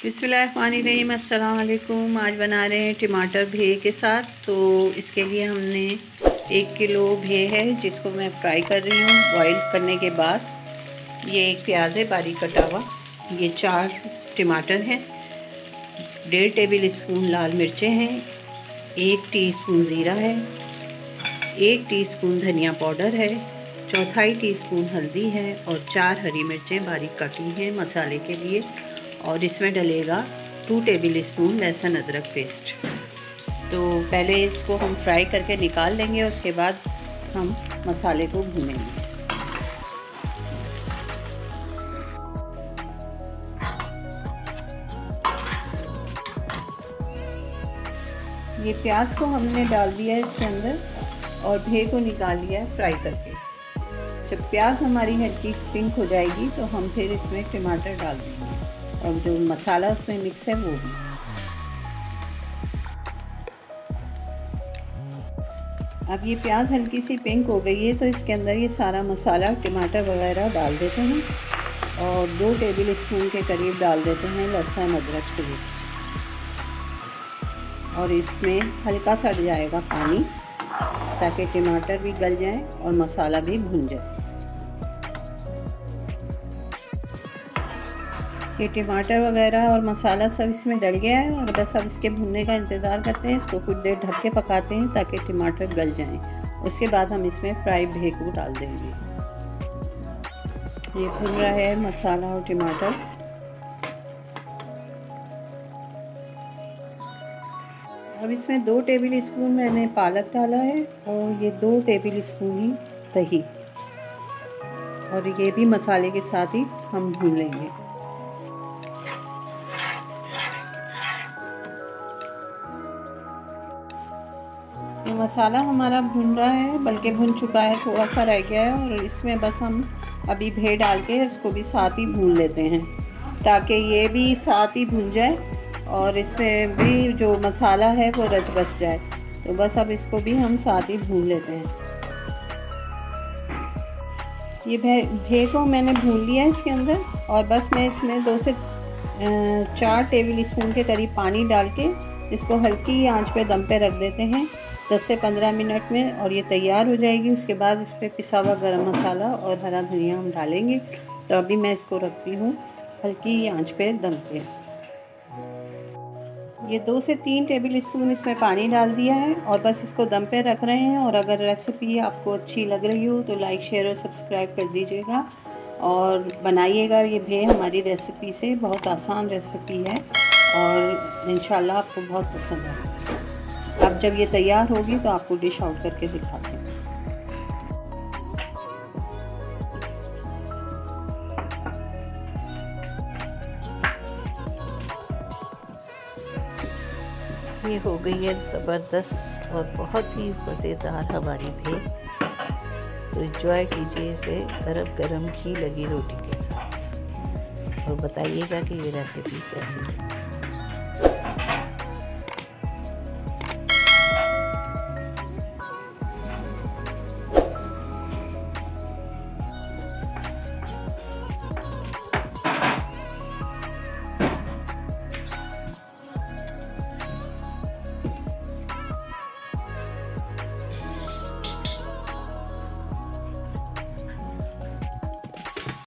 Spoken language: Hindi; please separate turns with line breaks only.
बिस्मिल्लाहिर्रहमानिर्रहीम, अस्सलाम वालेकुम। आज बना रहे हैं टमाटर भे के साथ। तो इसके लिए हमने 1 किलो भे है जिसको मैं फ्राई कर रही हूँ बॉईल करने के बाद। ये 1 प्याज है बारीक कटा हुआ, ये 4 टमाटर हैं, 1.5 टेबल स्पून लाल मिर्चें हैं, 1 टीस्पून ज़ीरा है, 1 टीस्पून धनिया पाउडर है, 1/4 टीस्पून हल्दी है और 4 हरी मिर्चें बारीक कटी हैं मसाले के लिए। और इसमें डलेगा 2 टेबल स्पून लहसुन अदरक पेस्ट। तो पहले इसको हम फ्राई करके निकाल लेंगे, उसके बाद हम मसाले को भूनेंगे। ये प्याज को हमने डाल दिया है इसके अंदर और भे को निकाल लिया है फ्राई करके। जब प्याज हमारी हल्की पिंक हो जाएगी तो हम फिर इसमें टमाटर डाल देंगे और जो मसाला उसमें मिक्स है वो भी। अब ये प्याज हल्की सी पिंक हो गई है तो इसके अंदर ये सारा मसाला टमाटर वगैरह डाल देते हैं और 2 टेबल स्पून के करीब डाल देते हैं लहसुन अदरक पेस्ट। और इसमें हल्का सा जाएगा पानी ताकि टमाटर भी गल जाए और मसाला भी भुन जाए। ये टमाटर वगैरह और मसाला सब इसमें डल गया है और बस अब इसके भुनने का इंतज़ार करते हैं। इसको कुछ देर ढक के पकाते हैं ताकि टमाटर गल जाएं। उसके बाद हम इसमें फ्राई भे को डाल देंगे। ये भुन रहा है मसाला और टमाटर। अब इसमें 2 टेबल स्पून मैंने पालक डाला है और ये 2 टेबल स्पून ही दही, और ये भी मसाले के साथ ही हम भून लेंगे। ये मसाला हमारा भुन रहा है, बल्कि भुन चुका है, थोड़ा सा रह गया है। और इसमें बस हम अभी भे डाल के इसको भी साथ ही भून लेते हैं ताकि ये भी साथ ही भुन जाए और इसमें भी जो मसाला है वो रच बस जाए। तो बस अब इसको भी हम साथ ही भून लेते हैं। ये भे को मैंने भून लिया है इसके अंदर और बस मैं इसमें 2 से 4 टेबल स्पून के करीब पानी डाल के इसको हल्की आंच पे दम पे रख देते हैं 10 से 15 मिनट में, और ये तैयार हो जाएगी। उसके बाद इस पर पिसा हुआ गरम मसाला और हरा धनिया हम डालेंगे। तो अभी मैं इसको रखती हूँ हल्की आंच पे दम पे। ये 2 से 3 टेबल स्पून इसमें पानी डाल दिया है और बस इसको दम पे रख रहे हैं। और अगर रेसिपी आपको अच्छी लग रही हो तो लाइक शेयर और सब्सक्राइब कर दीजिएगा और बनाइएगा। ये भे हमारी रेसिपी से बहुत आसान रेसिपी है और इंशाल्लाह आपको बहुत पसंद आएगा। अब जब ये तैयार होगी तो आपको डिश आउट करके दिखाते हैं। ये हो गई है ज़बरदस्त और बहुत ही मज़ेदार हमारी भे। तो एंजॉय कीजिए इसे गरम गरम घी लगी रोटी के साथ और बताइएगा कि ये रेसिपी कैसी है।